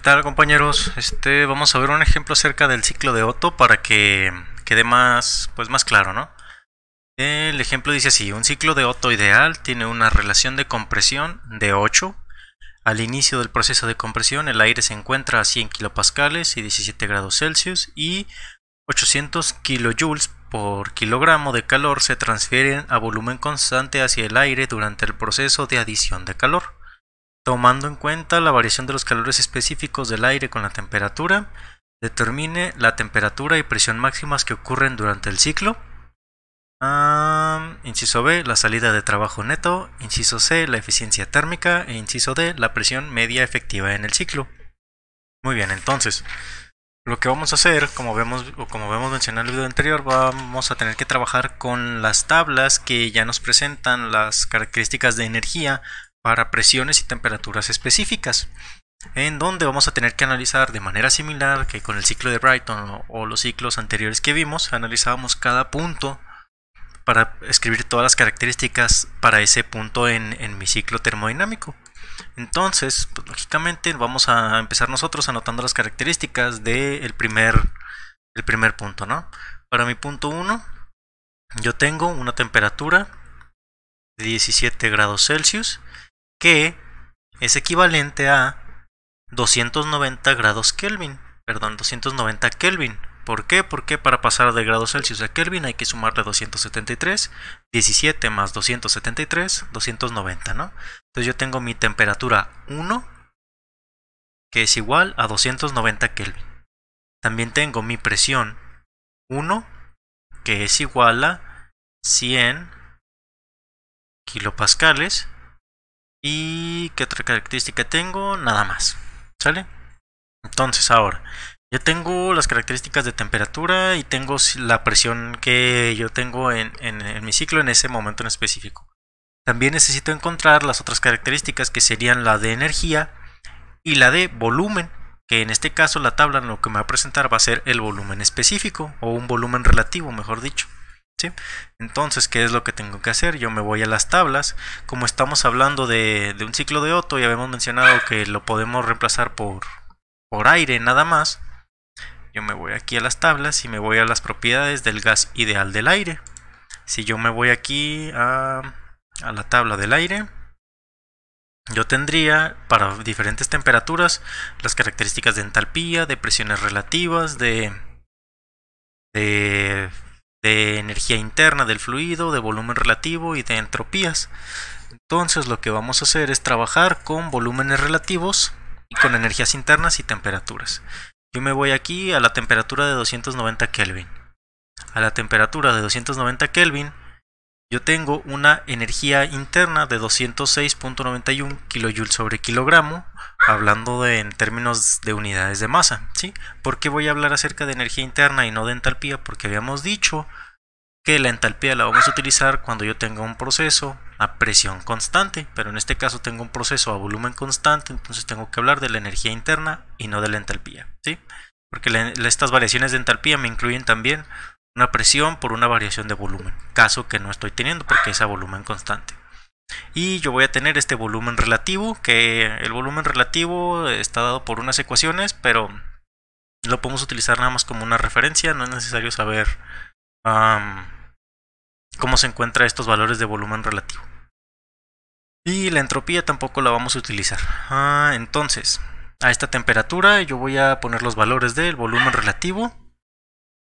tal, compañeros? Vamos a ver un ejemplo acerca del ciclo de Otto para que quede más claro, ¿no? El ejemplo dice así: un ciclo de Otto ideal tiene una relación de compresión de 8. Al inicio del proceso de compresión, el aire se encuentra a 100 kilopascales y 17 grados Celsius y 800 kilojoules por kilogramo de calor se transfieren a volumen constante hacia el aire durante el proceso de adición de calor. Tomando en cuenta la variación de los calores específicos del aire con la temperatura, determine la temperatura y presión máximas que ocurren durante el ciclo. Inciso B, la salida de trabajo neto. Inciso C, la eficiencia térmica. E inciso D, la presión media efectiva en el ciclo. Muy bien, entonces lo que vamos a hacer, como vemos mencionado en el video anterior, vamos a tener que trabajar con las tablas que ya nos presentan las características de energía para presiones y temperaturas específicas, en donde vamos a tener que analizar de manera similar que con el ciclo de Brayton o los ciclos anteriores que vimos. Analizábamos cada punto para escribir todas las características para ese punto en mi ciclo termodinámico. Entonces, pues, lógicamente vamos a empezar nosotros anotando las características del primer punto, ¿no? Para mi punto 1, yo tengo una temperatura de 17 grados Celsius, que es equivalente a 290 grados Kelvin. Perdón, 290 Kelvin. ¿Por qué? Porque para pasar de grados Celsius a Kelvin hay que sumarle 273, 17 más 273, 290, ¿no? Entonces yo tengo mi temperatura 1, que es igual a 290 Kelvin. También tengo mi presión 1, que es igual a 100 kilopascales. ¿Y qué otra característica tengo? Nada más, ¿sale? Entonces ahora yo tengo las características de temperatura y tengo la presión que yo tengo en mi ciclo en ese momento en específico. También necesito encontrar las otras características, que serían la de energía y la de volumen, que en este caso la tabla lo que me va a presentar va a ser el volumen específico, o un volumen relativo, mejor dicho, ¿sí? Entonces, ¿qué es lo que tengo que hacer? Yo me voy a las tablas. Como estamos hablando de un ciclo de Otto, ya habíamos mencionado que lo podemos reemplazar por aire nada más. Yo me voy aquí a las tablas y me voy a las propiedades del gas ideal del aire. Si yo me voy aquí a la tabla del aire, yo tendría para diferentes temperaturas las características de entalpía, de presiones relativas, de energía interna del fluido, de volumen relativo y de entropías. Entonces lo que vamos a hacer es trabajar con volúmenes relativos y con energías internas y temperaturas. Yo me voy aquí a la temperatura de 290 Kelvin. A la temperatura de 290 Kelvin yo tengo una energía interna de 206.91 kilojoules sobre kilogramo, hablando en términos de unidades de masa, ¿sí? ¿Por qué voy a hablar acerca de energía interna y no de entalpía? Porque habíamos dicho que la entalpía la vamos a utilizar cuando yo tenga un proceso a presión constante, pero en este caso tengo un proceso a volumen constante, entonces tengo que hablar de la energía interna y no de la entalpía, ¿sí? Porque estas variaciones de entalpía me incluyen también una presión por una variación de volumen, caso que no estoy teniendo porque es a volumen constante. Y yo voy a tener este volumen relativo, que el volumen relativo está dado por unas ecuaciones, pero lo podemos utilizar nada más como una referencia. No es necesario saber cómo se encuentran estos valores de volumen relativo. Y la entropía tampoco la vamos a utilizar. Entonces, a esta temperatura yo voy a poner los valores del volumen relativo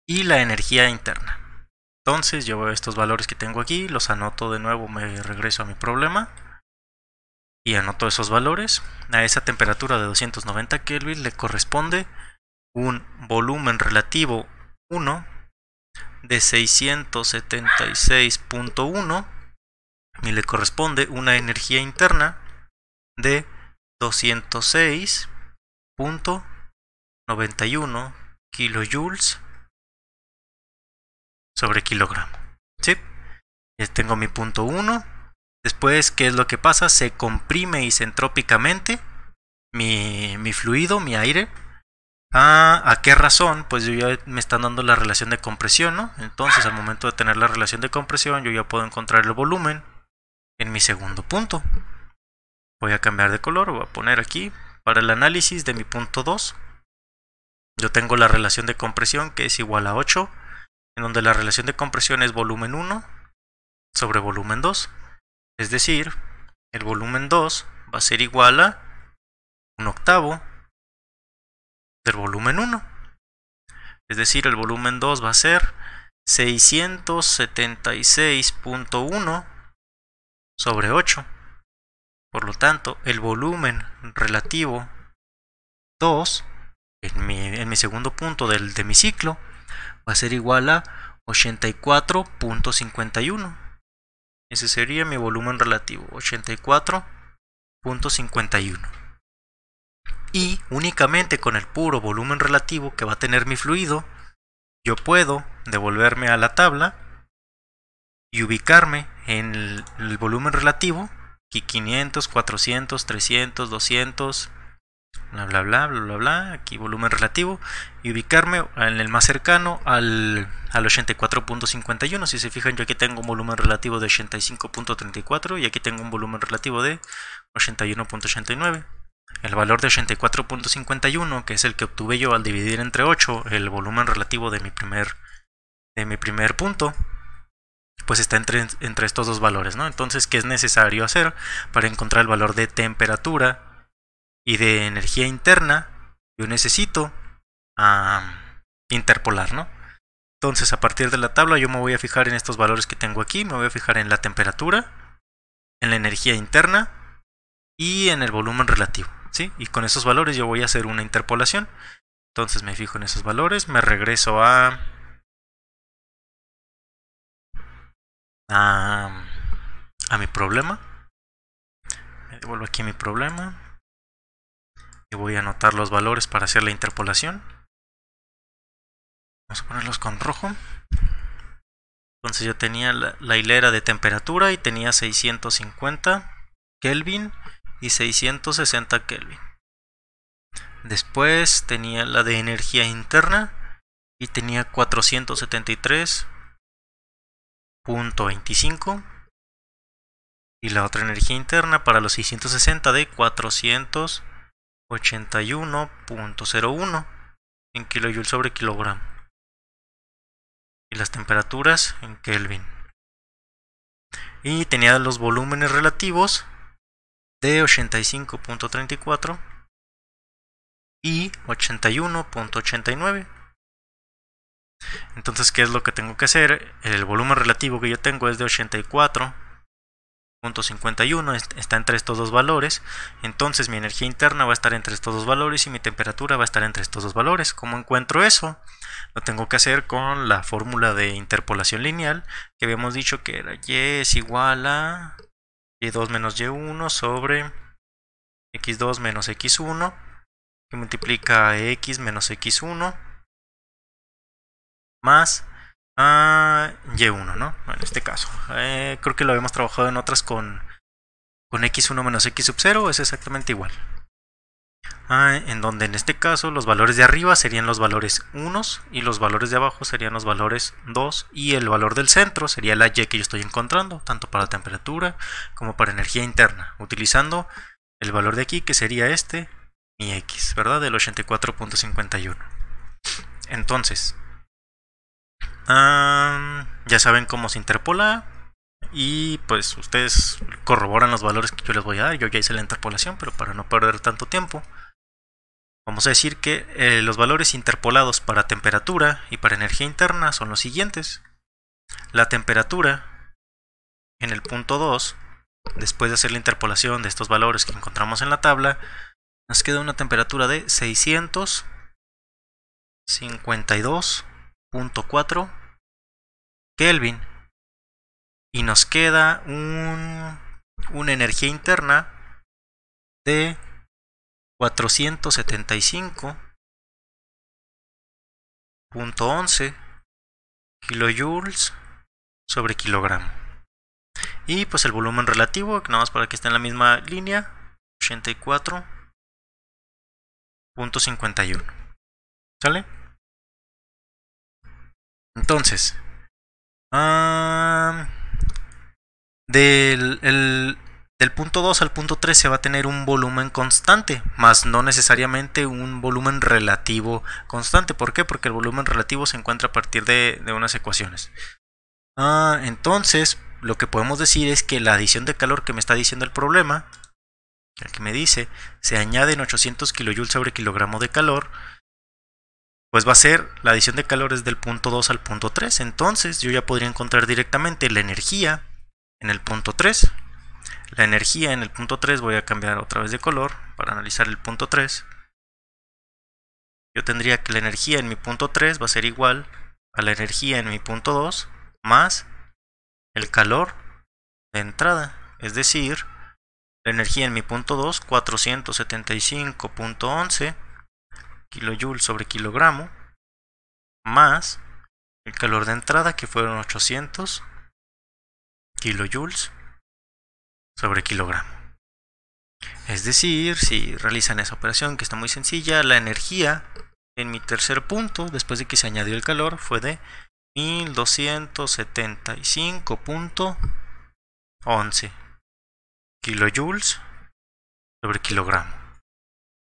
y la energía interna. Entonces yo veo estos valores que tengo aquí, los anoto de nuevo, me regreso a mi problema y anoto esos valores. A esa temperatura de 290 Kelvin le corresponde un volumen relativo 1 de 676.1 y le corresponde una energía interna de 206.91 kilojoules sobre kilogramo, ¿sí? Ya tengo mi punto 1. Después, ¿qué es lo que pasa? Se comprime isentrópicamente mi fluido, mi aire. ¿A qué razón? Pues yo ya me están dando la relación de compresión, ¿no? Entonces, al momento de tener la relación de compresión, yo ya puedo encontrar el volumen en mi segundo punto. Voy a cambiar de color, voy a poner aquí para el análisis de mi punto 2, yo tengo la relación de compresión que es igual a 8, en donde la relación de compresión es volumen 1 sobre volumen 2. Es decir, el volumen 2 va a ser igual a 1/8 del volumen 1. Es decir, el volumen 2 va a ser 676.1 sobre 8. Por lo tanto, el volumen relativo 2 en mi segundo punto de mi ciclo va a ser igual a 84.51. Ese sería mi volumen relativo, 84.51. Y únicamente con el puro volumen relativo que va a tener mi fluido, yo puedo devolverme a la tabla y ubicarme en el volumen relativo, aquí 500, 400, 300, 200, bla bla bla bla bla bla, aquí volumen relativo, y ubicarme en el más cercano al 84.51. Si se fijan, yo aquí tengo un volumen relativo de 85.34 y aquí tengo un volumen relativo de 81.89. El valor de 84.51, que es el que obtuve yo al dividir entre 8 el volumen relativo de mi primer punto, pues está entre estos dos valores, ¿no? Entonces, ¿qué es necesario hacer para encontrar el valor de temperatura y de energía interna? Yo necesito interpolar, ¿no? Entonces, a partir de la tabla yo me voy a fijar en estos valores que tengo aquí, me voy a fijar en la temperatura, en la energía interna y en el volumen relativo, ¿sí? Y con esos valores yo voy a hacer una interpolación. Entonces me fijo en esos valores, me regreso a mi problema, me devuelvo aquí a mi problema y voy a anotar los valores para hacer la interpolación. Vamos a ponerlos con rojo. Entonces yo tenía la hilera de temperatura y tenía 650 Kelvin y 660 Kelvin. Después tenía la de energía interna y tenía 473.25 y la otra energía interna para los 660 de 481.01 en kilojoules sobre kilogramo, y las temperaturas en Kelvin. Y tenía los volúmenes relativos de 85.34 y 81.89. Entonces, ¿qué es lo que tengo que hacer? El volumen relativo que yo tengo es de 84.51, está entre estos dos valores. Entonces mi energía interna va a estar entre estos dos valores y mi temperatura va a estar entre estos dos valores. ¿Cómo encuentro eso? Lo tengo que hacer con la fórmula de interpolación lineal que habíamos dicho que era y es igual a y2 menos y1 sobre x2 menos x1, que multiplica x menos x1 más y1, ¿no? En este caso creo que lo habíamos trabajado en otras con x1 menos x sub 0, es exactamente igual. En donde en este caso los valores de arriba serían los valores 1 y los valores de abajo serían los valores 2, y el valor del centro sería la y que yo estoy encontrando, tanto para temperatura como para energía interna, utilizando el valor de aquí, que sería mi x, ¿verdad? Del 84.51. Entonces, ya saben cómo se interpola, y pues ustedes corroboran los valores que yo les voy a dar. Yo ya hice la interpolación, pero para no perder tanto tiempo, vamos a decir que los valores interpolados para temperatura y para energía interna son los siguientes. La temperatura en el punto 2, después de hacer la interpolación de estos valores que encontramos en la tabla, nos queda una temperatura de 652.4 Kelvin, y nos queda una energía interna de 475.11 kilojoules sobre kilogramo. Y pues el volumen relativo, que nada más para que esté en la misma línea, 84.51. ¿Sale? Entonces, del del punto 2 al punto 3 se va a tener un volumen constante, más no necesariamente un volumen relativo constante. ¿Por qué? Porque el volumen relativo se encuentra a partir de unas ecuaciones. Entonces, lo que podemos decir es que la adición de calor que me está diciendo el problema, el que me dice, se añaden 800 kJ sobre kilogramo de calor, pues va a ser, la adición de calor es del punto 2 al punto 3. Entonces yo ya podría encontrar directamente la energía en el punto 3. La energía en el punto 3, voy a cambiar otra vez de color para analizar el punto 3. Yo tendría que la energía en mi punto 3 va a ser igual a la energía en mi punto 2 más el calor de entrada. Es decir, la energía en mi punto 2, 475.11 kilojoules sobre kilogramo, más el calor de entrada, que fueron 800 kilojoules sobre kilogramo. Es decir, si realizan esa operación, que está muy sencilla, la energía en mi tercer punto, después de que se añadió el calor, fue de 1275.11 kilojoules sobre kilogramo.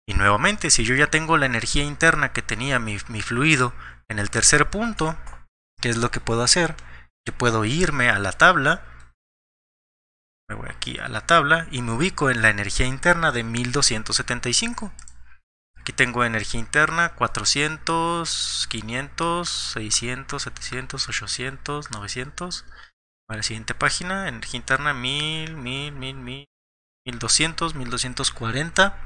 Y nuevamente, si yo ya tengo la energía interna que tenía mi fluido en el tercer punto, ¿qué es lo que puedo hacer? Yo puedo irme a la tabla, me voy aquí a la tabla y me ubico en la energía interna de 1275. Aquí tengo energía interna 400, 500, 600, 700, 800, 900. A la siguiente página, energía interna 1000, 1200, 1240,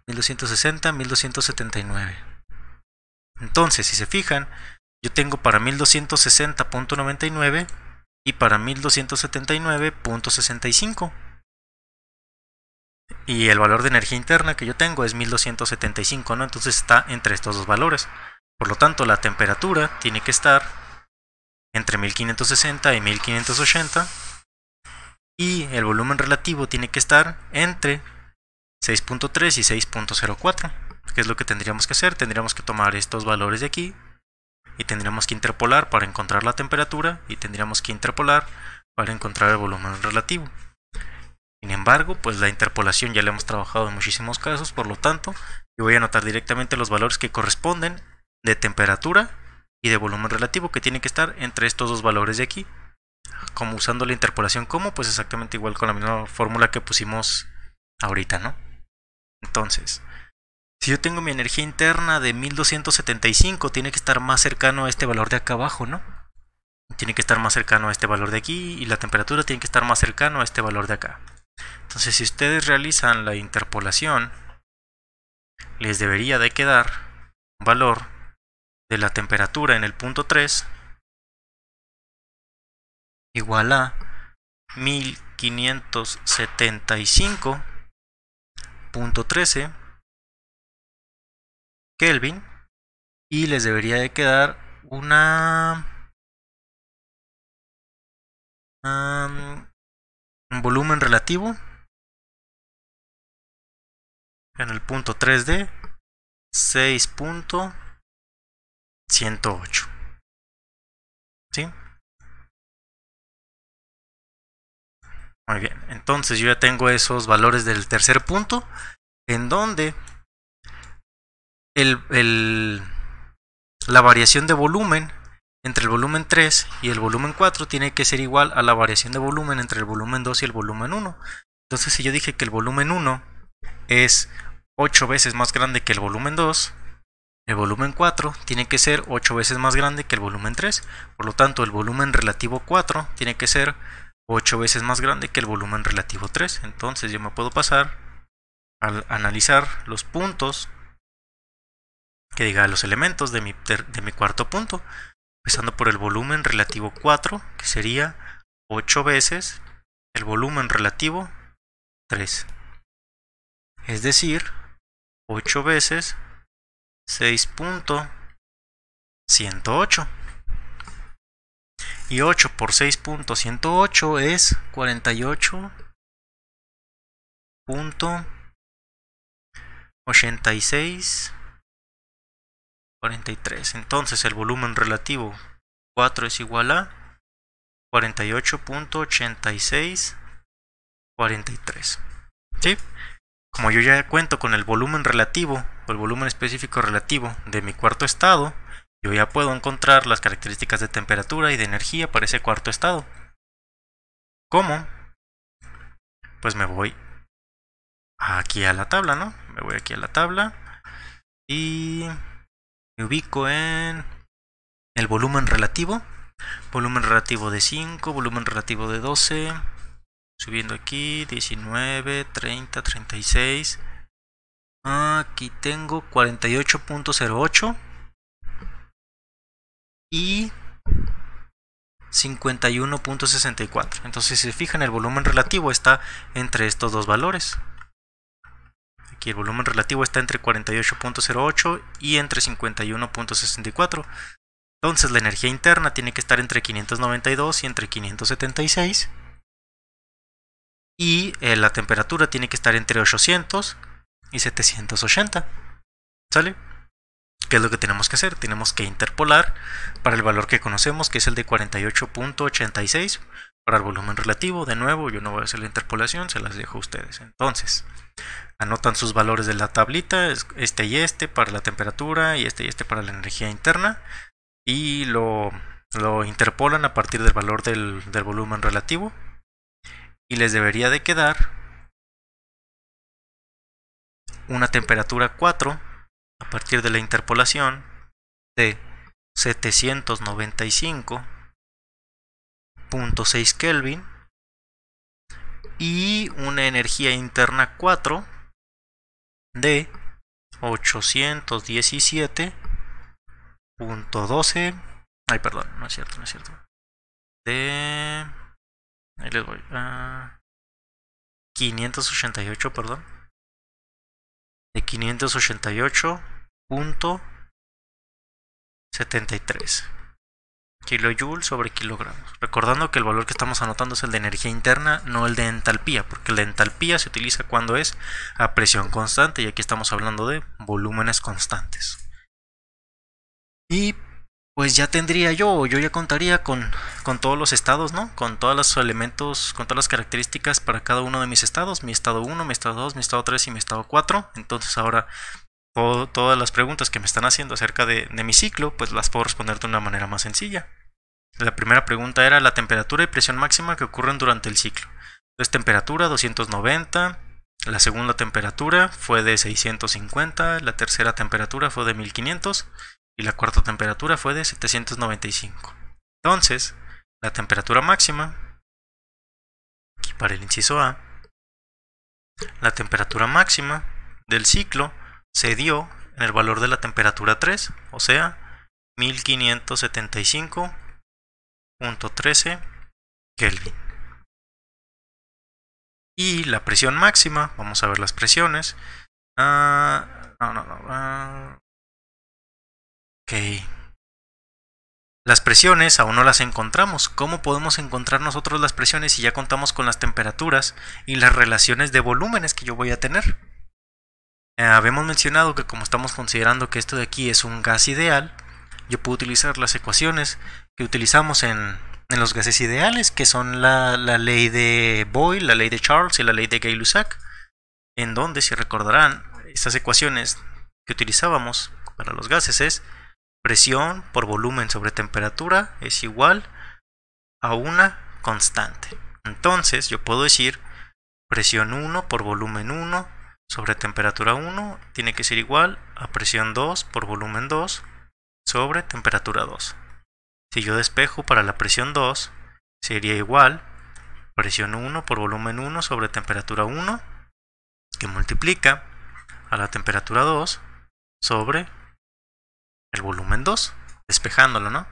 1260, 1279. Entonces, si se fijan, yo tengo para 1260.99 y para 1279.65. Y el valor de energía interna que yo tengo es 1275, ¿no? Entonces está entre estos dos valores. Por lo tanto, la temperatura tiene que estar entre 1560 y 1580. Y el volumen relativo tiene que estar entre 6.3 y 6.04. ¿Qué es lo que tendríamos que hacer? Tendríamos que tomar estos valores de aquí y tendríamos que interpolar para encontrar la temperatura y tendríamos que interpolar para encontrar el volumen relativo. Sin embargo, pues la interpolación ya la hemos trabajado en muchísimos casos, por lo tanto, yo voy a anotar directamente los valores que corresponden de temperatura y de volumen relativo, que tiene que estar entre estos dos valores de aquí. Como usando la interpolación como, pues exactamente igual con la misma fórmula que pusimos ahorita, ¿no? Entonces, si yo tengo mi energía interna de 1275, tiene que estar más cercano a este valor de acá abajo, ¿no? Tiene que estar más cercano a este valor de aquí y la temperatura tiene que estar más cercano a este valor de acá. Entonces, si ustedes realizan la interpolación, les debería de quedar un valor de la temperatura en el punto 3 igual a 1575.13 Kelvin, y les debería de quedar un volumen relativo en el punto 3D 6.108. ¿Sí? Muy bien, entonces yo ya tengo esos valores del tercer punto, en donde la variación de volumen entre el volumen 3 y el volumen 4 tiene que ser igual a la variación de volumen entre el volumen 2 y el volumen 1. Entonces, si yo dije que el volumen 1 es 8 veces más grande que el volumen 2, el volumen 4 tiene que ser 8 veces más grande que el volumen 3. Por lo tanto, el volumen relativo 4 tiene que ser 8 veces más grande que el volumen relativo 3. Entonces yo me puedo pasar al analizar los puntos, que diga los elementos de mi cuarto punto, empezando por el volumen relativo 4, que sería 8 veces el volumen relativo 3. Es decir, 8 veces 6.108. Y 8 por 6.108 es 48.86. 43. Entonces el volumen relativo 4 es igual a 48.86 43. ¿Sí? Como yo ya cuento con el volumen relativo o el volumen específico relativo de mi cuarto estado, yo ya puedo encontrar las características de temperatura y de energía para ese cuarto estado. ¿Cómo? Pues me voy aquí a la tabla, ¿no? Me voy aquí a la tabla y me ubico en el volumen relativo. Volumen relativo de 5, volumen relativo de 12. Subiendo aquí, 19, 30, 36. Aquí tengo 48.08 y 51.64. Entonces, si se fijan, el volumen relativo está entre estos dos valores. Aquí el volumen relativo está entre 48.08 y entre 51.64. Entonces, la energía interna tiene que estar entre 592 y entre 576. Y la temperatura tiene que estar entre 800 y 780. ¿Sale? ¿Qué es lo que tenemos que hacer? Tenemos que interpolar para el valor que conocemos, que es el de 48.86, para el volumen relativo. De nuevo, yo no voy a hacer la interpolación, se las dejo a ustedes. Entonces, anotan sus valores de la tablita, este y este para la temperatura y este para la energía interna, y lo interpolan a partir del valor del volumen relativo. Y les debería de quedar una temperatura 4 a partir de la interpolación de 795.6 Kelvin y una energía interna 4 de 817.12. Ay, perdón, no es cierto. De... Ahí les voy. 588, perdón. De 588.73 kilojoules sobre kilogramos. Recordando que el valor que estamos anotando es el de energía interna, no el de entalpía, porque el de entalpía se utiliza cuando es a presión constante y aquí estamos hablando de volúmenes constantes. Y pues ya tendría yo ya contaría con todos los estados, ¿no? Con todos los elementos, con todas las características para cada uno de mis estados, mi estado 1, mi estado 2, mi estado 3 y mi estado 4. Entonces ahora todas las preguntas que me están haciendo acerca de mi ciclo, pues las puedo responder de una manera más sencilla. La primera pregunta era la temperatura y presión máxima que ocurren durante el ciclo. Entonces temperatura 290, la segunda temperatura fue de 650, la tercera temperatura fue de 1500 y la cuarta temperatura fue de 795. Entonces, la temperatura máxima, aquí para el inciso A, la temperatura máxima del ciclo se dio en el valor de la temperatura 3, o sea, 1575.13 Kelvin. Y la presión máxima, vamos a ver las presiones. Ok. Las presiones aún no las encontramos. ¿Cómo podemos encontrar nosotros las presiones si ya contamos con las temperaturas y las relaciones de volúmenes que yo voy a tener? Habíamos mencionado que como estamos considerando que esto de aquí es un gas ideal, yo puedo utilizar las ecuaciones que utilizamos en los gases ideales, que son la ley de Boyle, la ley de Charles y la ley de Gay-Lussac, en donde, si recordarán, estas ecuaciones que utilizábamos para los gases es presión por volumen sobre temperatura es igual a una constante. Entonces yo puedo decir presión 1 por volumen 1 sobre temperatura 1 tiene que ser igual a presión 2 por volumen 2 sobre temperatura 2. Si yo despejo para la presión 2, sería igual presión 1 por volumen 1 sobre temperatura 1, que multiplica a la temperatura 2 sobre el volumen 2, despejándolo, ¿no?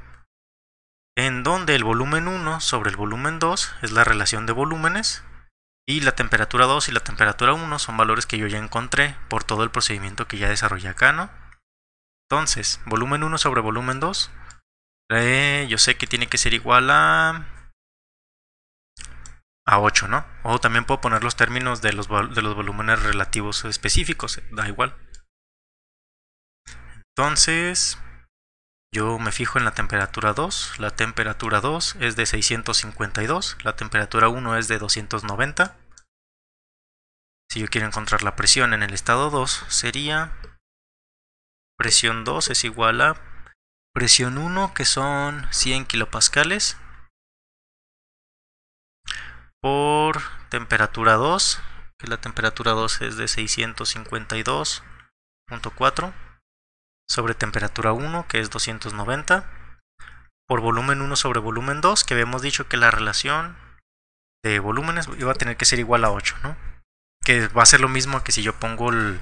En donde el volumen 1 sobre el volumen 2 es la relación de volúmenes y la temperatura 2 y la temperatura 1 son valores que yo ya encontré por todo el procedimiento que ya desarrollé acá, ¿no? Entonces, volumen 1 sobre volumen 2, yo sé que tiene que ser igual a 8, ¿no? O también puedo poner los términos de los volúmenes relativos específicos, da igual. Entonces, yo me fijo en la temperatura 2. La temperatura 2 es de 652, la temperatura 1 es de 290. Si yo quiero encontrar la presión en el estado 2, sería presión 2 es igual a presión 1, que son 100 kilopascales, por temperatura 2, que la temperatura 2 es de 652.4, sobre temperatura 1, que es 290, por volumen 1 sobre volumen 2, que habíamos dicho que la relación de volúmenes iba a tener que ser igual a 8, ¿no? Que va a ser lo mismo que si yo pongo el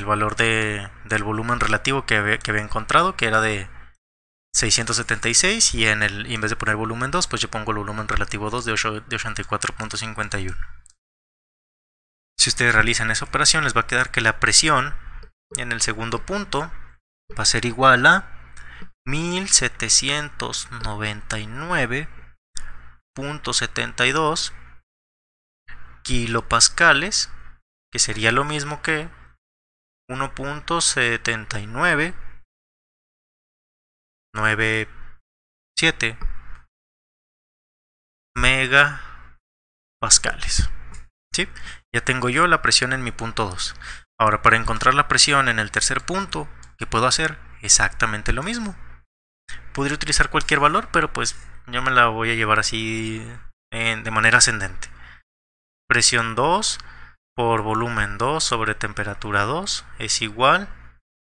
valor del volumen relativo que había encontrado, que era de 676, y en vez de poner volumen 2, pues yo pongo el volumen relativo 2 de 84.51. Si ustedes realizan esa operación, les va a quedar que la presión en el segundo punto va a ser igual a 1799.72 kilopascales, que sería lo mismo que 1.7997 megapascales. ¿Sí? Ya tengo yo la presión en mi punto 2. Ahora, para encontrar la presión en el tercer punto, ¿qué puedo hacer? Exactamente lo mismo. Podría utilizar cualquier valor, pero pues yo me la voy a llevar así de manera ascendente. Presión 2 por volumen 2 sobre temperatura 2 es igual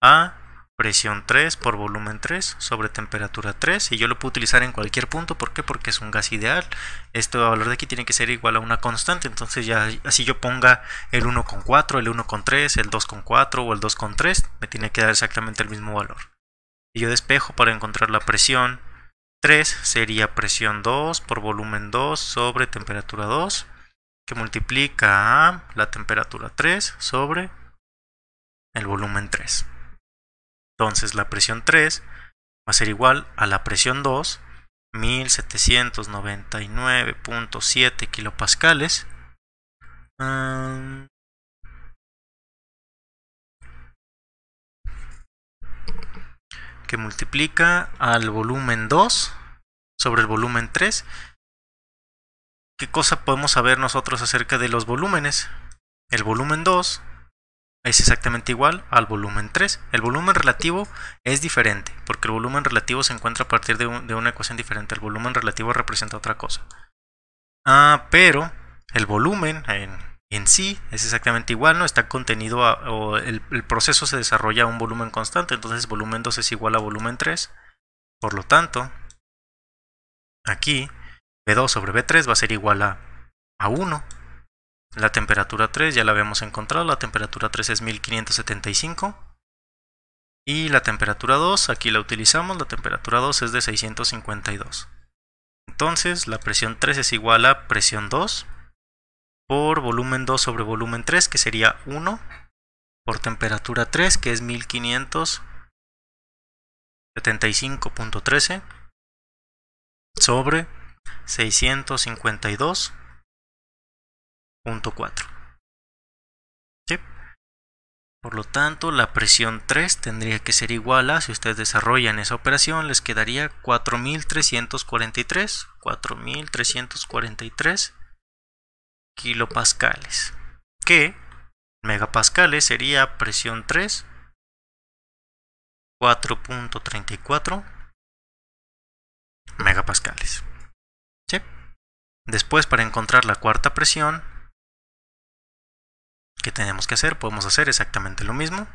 a presión 3 por volumen 3 sobre temperatura 3, y yo lo puedo utilizar en cualquier punto. ¿Por qué? Porque es un gas ideal. Este valor de aquí tiene que ser igual a una constante, entonces ya así yo ponga el 1,4, el 1,3, el 2,4 o el 2,3, me tiene que dar exactamente el mismo valor. Y yo despejo para encontrar la presión 3, sería presión 2 por volumen 2 sobre temperatura 2, que multiplica a la temperatura 3 sobre el volumen 3. Entonces la presión 3 va a ser igual a la presión 2, 1799.7 kilopascales, que multiplica al volumen 2 sobre el volumen 3. ¿Qué cosa podemos saber nosotros acerca de los volúmenes? El volumen 2 es exactamente igual al volumen 3. El volumen relativo es diferente, porque el volumen relativo se encuentra a partir de una ecuación diferente. El volumen relativo representa otra cosa. Pero el volumen en sí es exactamente igual, ¿no? Está contenido o el proceso se desarrolla a un volumen constante, entonces volumen 2 es igual a volumen 3. Por lo tanto, aquí B2 sobre B3 va a ser igual a 1. La temperatura 3 ya la habíamos encontrado, la temperatura 3 es 1575. Y la temperatura 2, aquí la utilizamos, la temperatura 2 es de 652. Entonces la presión 3 es igual a presión 2 por volumen 2 sobre volumen 3, que sería 1, por temperatura 3, que es 1575.13, sobre 652.4. ¿Sí? Por lo tanto, la presión 3 tendría que ser igual a, si ustedes desarrollan esa operación, les quedaría 4.343 kilopascales, que megapascales sería presión 3, 4.34 megapascales. ¿Sí? Después, para encontrar la cuarta presión, ¿qué tenemos que hacer? Podemos hacer exactamente lo mismo.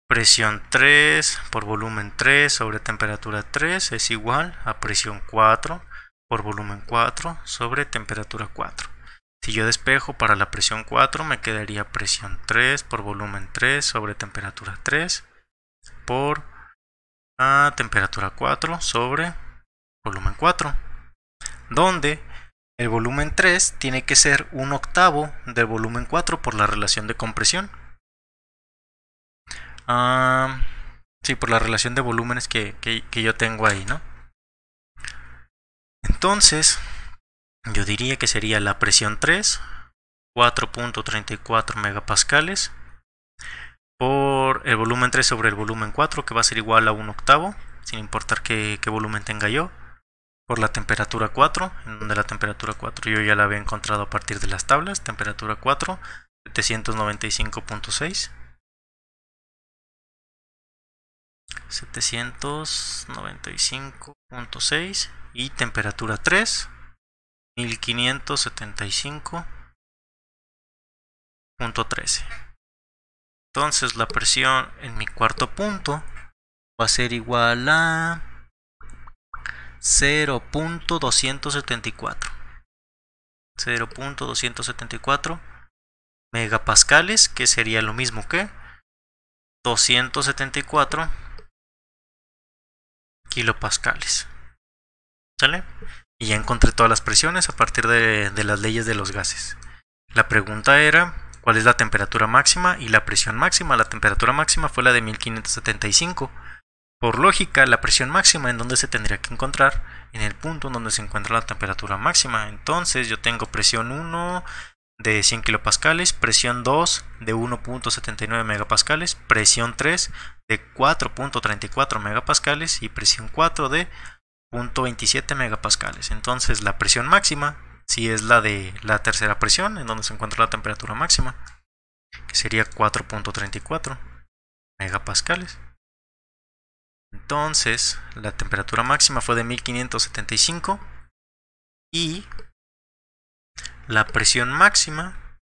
Presión 3 por volumen 3 sobre temperatura 3 es igual a presión 4 por volumen 4 sobre temperatura 4. Si yo despejo para la presión 4, me quedaría presión 3 por volumen 3 sobre temperatura 3 por temperatura 4 sobre volumen 4, donde el volumen 3 tiene que ser 1/8 del volumen 4 por la relación de compresión. Sí, por la relación de volúmenes que yo tengo ahí, ¿no? Entonces, yo diría que sería la presión 3, 4.34 megapascales, por el volumen 3 sobre el volumen 4, que va a ser igual a 1/8, sin importar qué volumen tenga yo, por la temperatura 4, en donde la temperatura 4 yo ya la había encontrado a partir de las tablas. Temperatura 4, 795.6. 795.6 y temperatura 3, 1575.13. Entonces la presión en mi cuarto punto va a ser igual a 0.274 megapascales, que sería lo mismo que 274 kilopascales. ¿Sale? Y ya encontré todas las presiones a partir de las leyes de los gases. La pregunta era cuál es la temperatura máxima y la presión máxima. La temperatura máxima fue la de 1575. Por lógica, la presión máxima en donde se tendría que encontrar, en el punto en donde se encuentra la temperatura máxima. Entonces yo tengo presión 1 de 100 kilopascales, presión 2 de 1.79 megapascales, presión 3 de 4.34 megapascales y presión 4 de 0.27 megapascales. Entonces la presión máxima sí es la de la tercera presión, en donde se encuentra la temperatura máxima, que sería 4.34 megapascales. Entonces la temperatura máxima fue de 1575 y la presión máxima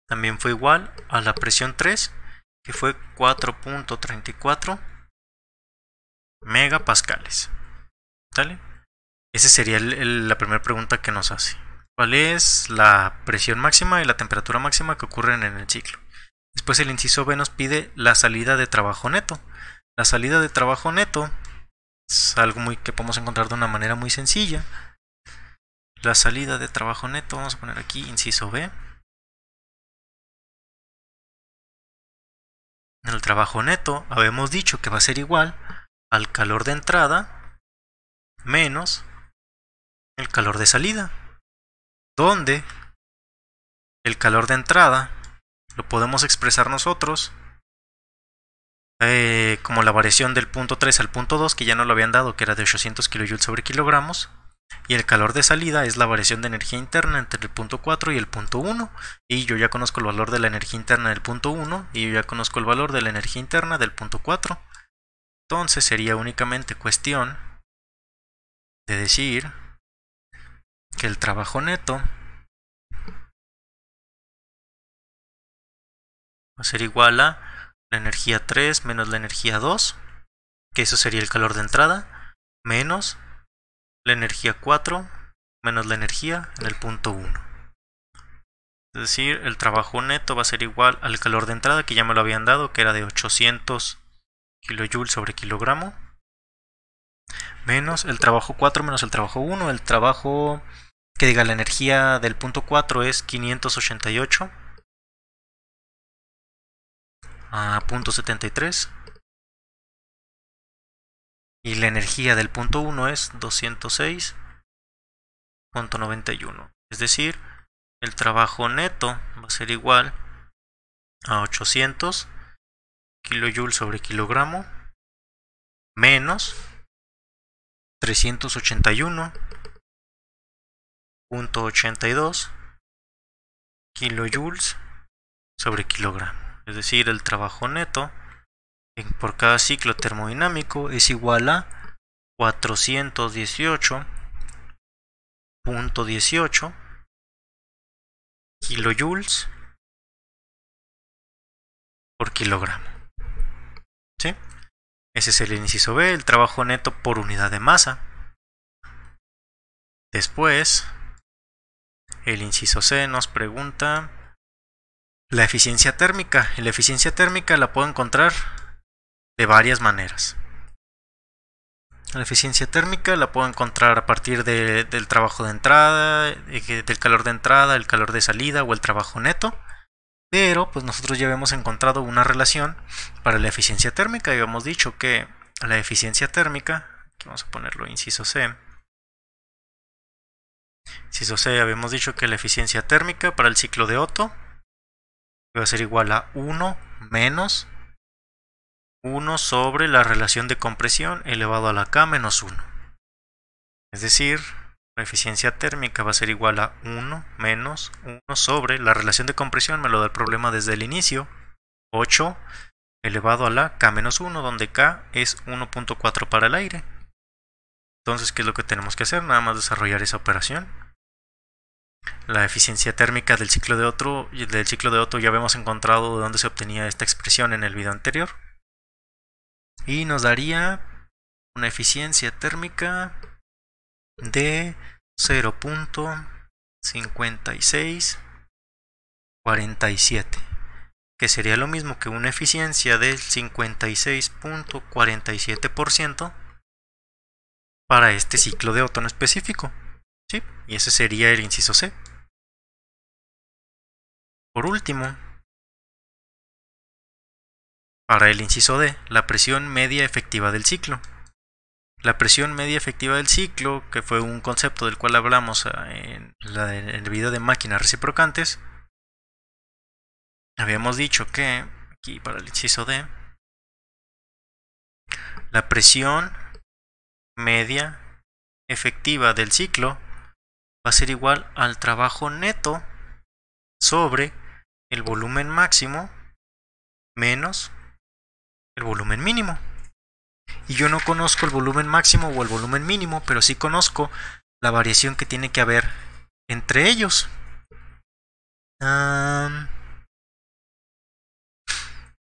también fue igual a la presión 3, que fue 4.34 megapascales. ¿Sale? Esa sería la primera pregunta que nos hace. ¿Cuál es la presión máxima y la temperatura máxima que ocurren en el ciclo? Después el inciso B nos pide la salida de trabajo neto. La salida de trabajo neto es algo que podemos encontrar de una manera muy sencilla. La salida de trabajo neto, vamos a poner aquí inciso B. El trabajo neto habíamos dicho que va a ser igual al calor de entrada menos el calor de salida, donde el calor de entrada lo podemos expresar nosotros como la variación del punto 3 al punto 2, que ya no lo habían dado, que era de 800 kJ sobre kilogramos, y el calor de salida es la variación de energía interna entre el punto 4 y el punto 1, y yo ya conozco el valor de la energía interna del punto 1 y yo ya conozco el valor de la energía interna del punto 4. Entonces sería únicamente cuestión de decir que el trabajo neto va a ser igual a la energía 3 menos la energía 2, que eso sería el calor de entrada, menos la energía 4 menos la energía en el punto 1. Es decir, el trabajo neto va a ser igual al calor de entrada, que ya me lo habían dado, que era de 800 kJ sobre kilogramo, menos el trabajo 4 menos el trabajo 1. El trabajo, que diga, la energía del punto 4 es 588 a .73 y la energía del punto 1 es 206.91. Es decir, el trabajo neto va a ser igual a 800 kJ sobre kilogramo menos 381.82 kilojoules sobre kilogramo. Es decir, el trabajo neto por cada ciclo termodinámico es igual a 418.18 kilojoules por kilogramo. ¿Sí? Ese es el inciso B, el trabajo neto por unidad de masa. Después, el inciso C nos pregunta la eficiencia térmica. Y la eficiencia térmica la puedo encontrar de varias maneras. La eficiencia térmica la puedo encontrar a partir del trabajo de entrada, del calor de entrada, el calor de salida o el trabajo neto. Pero pues nosotros ya habíamos encontrado una relación para la eficiencia térmica y habíamos dicho que la eficiencia térmica, aquí vamos a ponerlo inciso C. Inciso C, habíamos dicho que la eficiencia térmica para el ciclo de Otto va a ser igual a 1 menos 1 sobre la relación de compresión elevado a la K menos 1. Es decir, la eficiencia térmica va a ser igual a 1 menos 1 sobre la relación de compresión, me lo da el problema desde el inicio, 8 elevado a la K menos 1, donde K es 1.4 para el aire. Entonces, ¿qué es lo que tenemos que hacer? Nada más desarrollar esa operación. La eficiencia térmica del ciclo de Otto ya habíamos encontrado de dónde se obtenía esta expresión en el video anterior. Y nos daría una eficiencia térmica de 0.5647, que sería lo mismo que una eficiencia del 56.47% para este ciclo de Otto en específico. ¿Sí? Y ese sería el inciso C. Por último, para el inciso D, la presión media efectiva del ciclo. La presión media efectiva del ciclo, que fue un concepto del cual hablamos en el video de máquinas reciprocantes, habíamos dicho que, aquí para el inciso D, la presión media efectiva del ciclo va a ser igual al trabajo neto sobre el volumen máximo menos el volumen mínimo. Y yo no conozco el volumen máximo o el volumen mínimo, pero sí conozco la variación que tiene que haber entre ellos.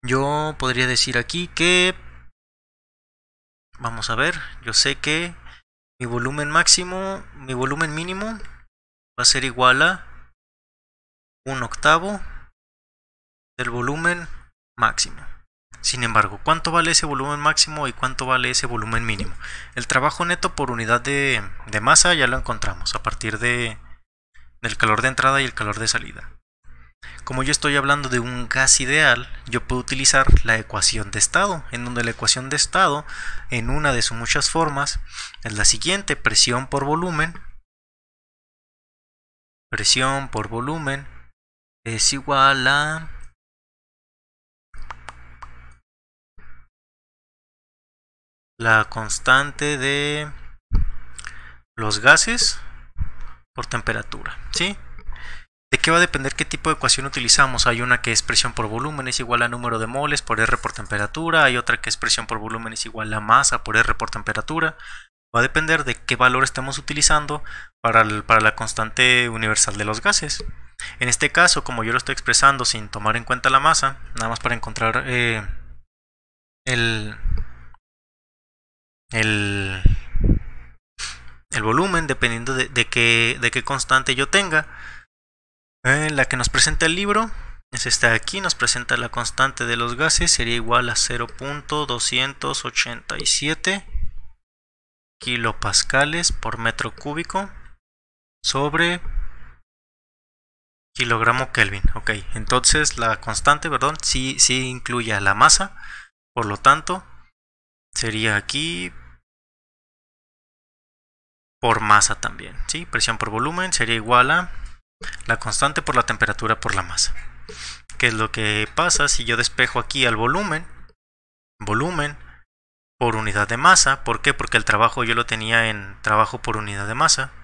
Yo podría decir aquí que, vamos a ver, yo sé que mi volumen mínimo va a ser igual a 1/8 del volumen máximo. Sin embargo, ¿cuánto vale ese volumen máximo y cuánto vale ese volumen mínimo? El trabajo neto por unidad de masa ya lo encontramos a partir del calor de entrada y el calor de salida. Como yo estoy hablando de un gas ideal, yo puedo utilizar la ecuación de estado, en donde la ecuación de estado, en una de sus muchas formas, es la siguiente: presión por volumen es igual a la constante de los gases por temperatura, ¿sí? ¿De qué va a depender qué tipo de ecuación utilizamos? Hay una que es presión por volumen es igual a número de moles por R por temperatura, hay otra que es presión por volumen es igual a masa por R por temperatura. Va a depender de qué valor estemos utilizando para la constante universal de los gases. En este caso, como yo lo estoy expresando sin tomar en cuenta la masa, nada más para encontrar el volumen, dependiendo de qué constante yo tenga. La que nos presenta el libro es esta de aquí, nos presenta la constante de los gases, sería igual a 0.287 kilopascales por metro cúbico sobre kilogramo Kelvin. Ok, entonces la constante, perdón, sí incluye a la masa, por lo tanto sería aquí por masa también, ¿sí? Presión por volumen sería igual a la constante por la temperatura por la masa. ¿Qué es lo que pasa si yo despejo aquí al volumen por unidad de masa? ¿Por qué? Porque el trabajo yo lo tenía en trabajo por unidad de masa.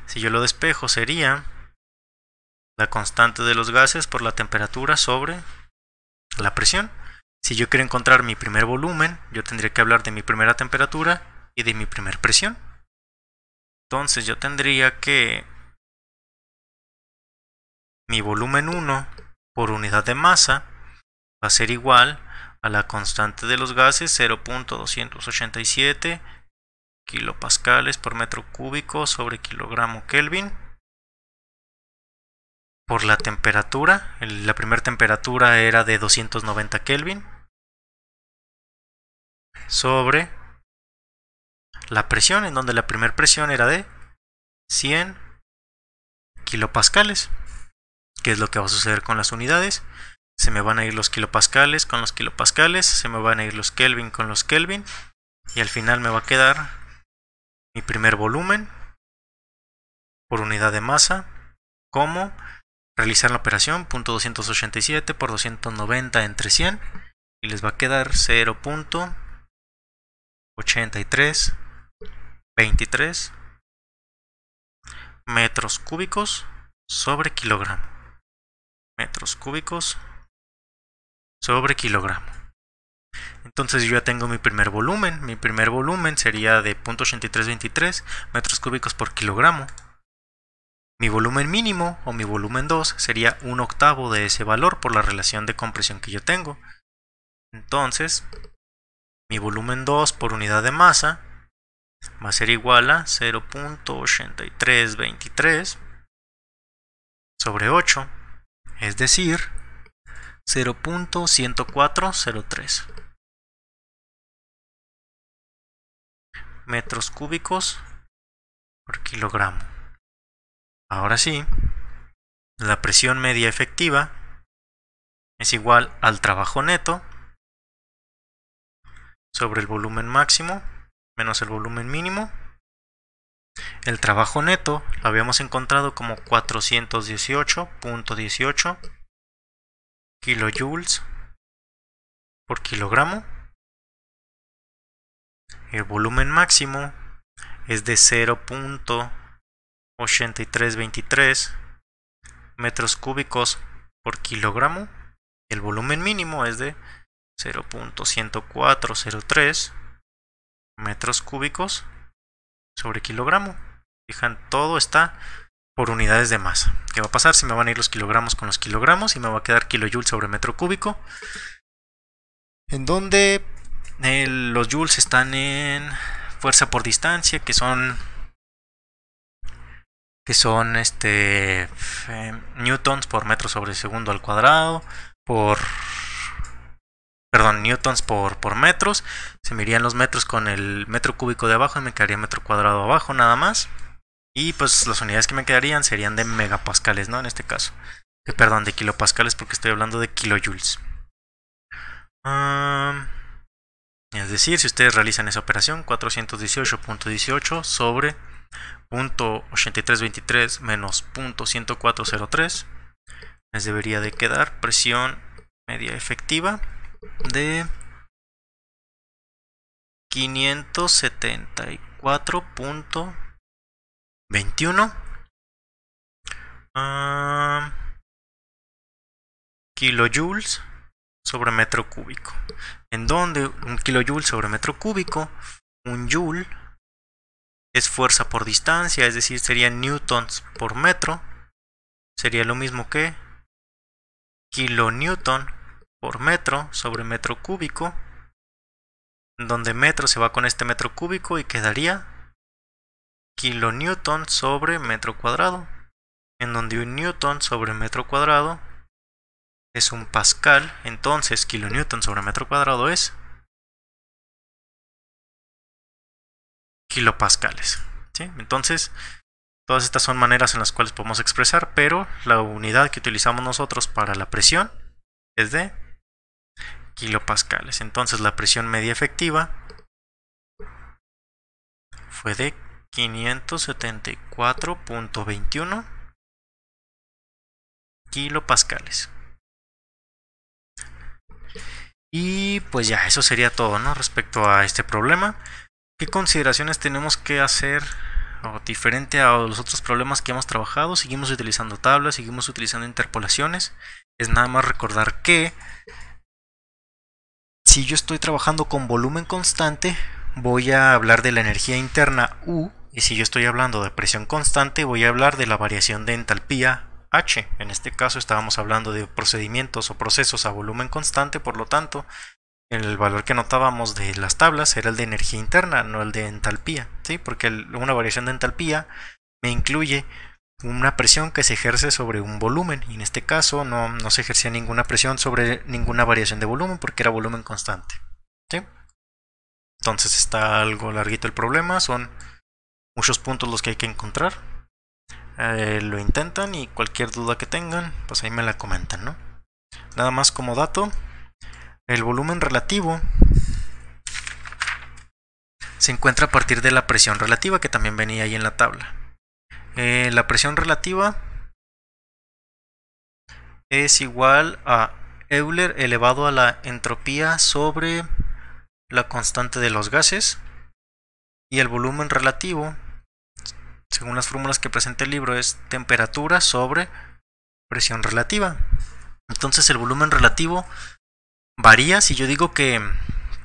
Si yo lo despejo sería la constante de los gases por la temperatura sobre la presión. Si yo quiero encontrar mi primer volumen, yo tendría que hablar de mi primera temperatura y de mi primer presión. Entonces yo tendría que mi volumen 1 por unidad de masa va a ser igual a la constante de los gases, 0.287 kilopascales por metro cúbico sobre kilogramo Kelvin, por la temperatura. La primera temperatura era de 290 Kelvin, sobre la presión, en donde la primera presión era de 100 kilopascales. ¿Qué es lo que va a suceder con las unidades? Se me van a ir los kilopascales con los kilopascales, se me van a ir los Kelvin con los Kelvin, y al final me va a quedar mi primer volumen por unidad de masa como realizar la operación .287 por 290 entre 100, y les va a quedar 0.83 23 metros cúbicos sobre kilogramo. Metros cúbicos sobre kilogramo. Entonces yo ya tengo mi primer volumen. Mi primer volumen sería de 0.8323 metros cúbicos por kilogramo. Mi volumen mínimo o mi volumen 2 sería 1/8 de ese valor por la relación de compresión que yo tengo. Entonces mi volumen 2 por unidad de masa va a ser igual a 0.8323 sobre 8, es decir, 0.1403 metros cúbicos por kilogramo. Ahora sí, la presión media efectiva es igual al trabajo neto sobre el volumen máximo menos el volumen mínimo. El trabajo neto lo habíamos encontrado como 418.18 kilojoules por kilogramo. El volumen máximo es de 0.8323 metros cúbicos por kilogramo. El volumen mínimo es de 0.1403 metros cúbicos sobre kilogramo. Fijan, todo está por unidades de masa. ¿Qué va a pasar? Se me van a ir los kilogramos con los kilogramos y me va a quedar kilojoules sobre metro cúbico, en donde los joules están en fuerza por distancia, que son newtons por metro sobre segundo al cuadrado, newtons por metros. Se me irían los metros con el metro cúbico de abajo y me quedaría metro cuadrado abajo nada más. Y pues las unidades que me quedarían serían de megapascales, ¿no? En este caso. Perdón, de kilopascales, porque estoy hablando de kilojoules. Es decir, si ustedes realizan esa operación, 418.18 sobre 0.8323 menos 0.1403, les debería de quedar presión media efectiva de 574.21 kilojoules sobre metro cúbico, en donde un kilojoule sobre metro cúbico, un joule es fuerza por distancia, es decir, sería newtons por metro, sería lo mismo que kilonewton por metro sobre metro cúbico, donde metro se va con este metro cúbico y quedaría kilonewton sobre metro cuadrado, en donde un newton sobre metro cuadrado es un pascal. Entonces kilonewton sobre metro cuadrado es kilopascales, ¿sí? Entonces todas estas son maneras en las cuales podemos expresar, pero la unidad que utilizamos nosotros para la presión es de kilopascales. Entonces la presión media efectiva fue de 574.21 kilopascales. Y pues ya, eso sería todo, ¿no? Respecto a este problema. ¿Qué consideraciones tenemos que hacer diferente a los otros problemas que hemos trabajado? Seguimos utilizando tablas, seguimos utilizando interpolaciones. Es nada más recordar que si yo estoy trabajando con volumen constante, voy a hablar de la energía interna U, y si yo estoy hablando de presión constante, voy a hablar de la variación de entalpía H. En este caso estábamos hablando de procedimientos o procesos a volumen constante, por lo tanto el valor que notábamos de las tablas era el de energía interna, no el de entalpía, ¿sí? Porque una variación de entalpía me incluye una presión que se ejerce sobre un volumen, y en este caso no se ejercía ninguna presión sobre ninguna variación de volumen porque era volumen constante, ¿sí? Entonces está algo larguito el problema, son muchos puntos los que hay que encontrar. Lo intentan y cualquier duda que tengan, pues ahí me la comentan, ¿no? Nada más como dato, el volumen relativo se encuentra a partir de la presión relativa, que también venía ahí en la tabla. La presión relativa es igual a Euler elevado a la entropía sobre la constante de los gases. Y el volumen relativo, según las fórmulas que presenta el libro, es temperatura sobre presión relativa. Entonces el volumen relativo varía. Si yo digo que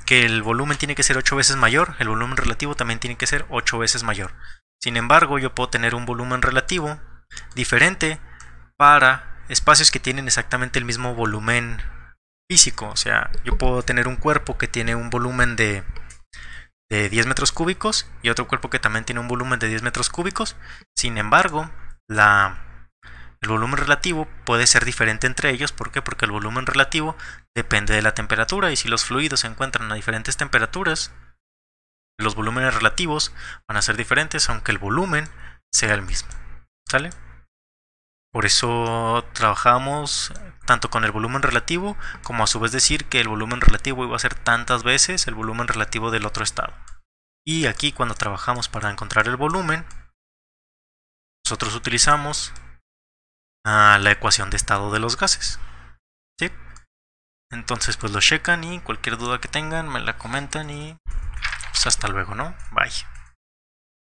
el volumen tiene que ser 8 veces mayor, el volumen relativo también tiene que ser 8 veces mayor. Sin embargo, yo puedo tener un volumen relativo diferente para espacios que tienen exactamente el mismo volumen físico. O sea, yo puedo tener un cuerpo que tiene un volumen de 10 metros cúbicos y otro cuerpo que también tiene un volumen de 10 metros cúbicos. Sin embargo, el volumen relativo puede ser diferente entre ellos. ¿Por qué? Porque el volumen relativo depende de la temperatura, y si los fluidos se encuentran a diferentes temperaturas, los volúmenes relativos van a ser diferentes aunque el volumen sea el mismo. ¿Sale? Por eso trabajamos tanto con el volumen relativo como a su vez decir que el volumen relativo iba a ser tantas veces el volumen relativo del otro estado. Y aquí cuando trabajamos para encontrar el volumen, nosotros utilizamos la ecuación de estado de los gases. ¿Sí? Entonces pues lo checan y cualquier duda que tengan me la comentan y pues hasta luego, ¿no? Bye.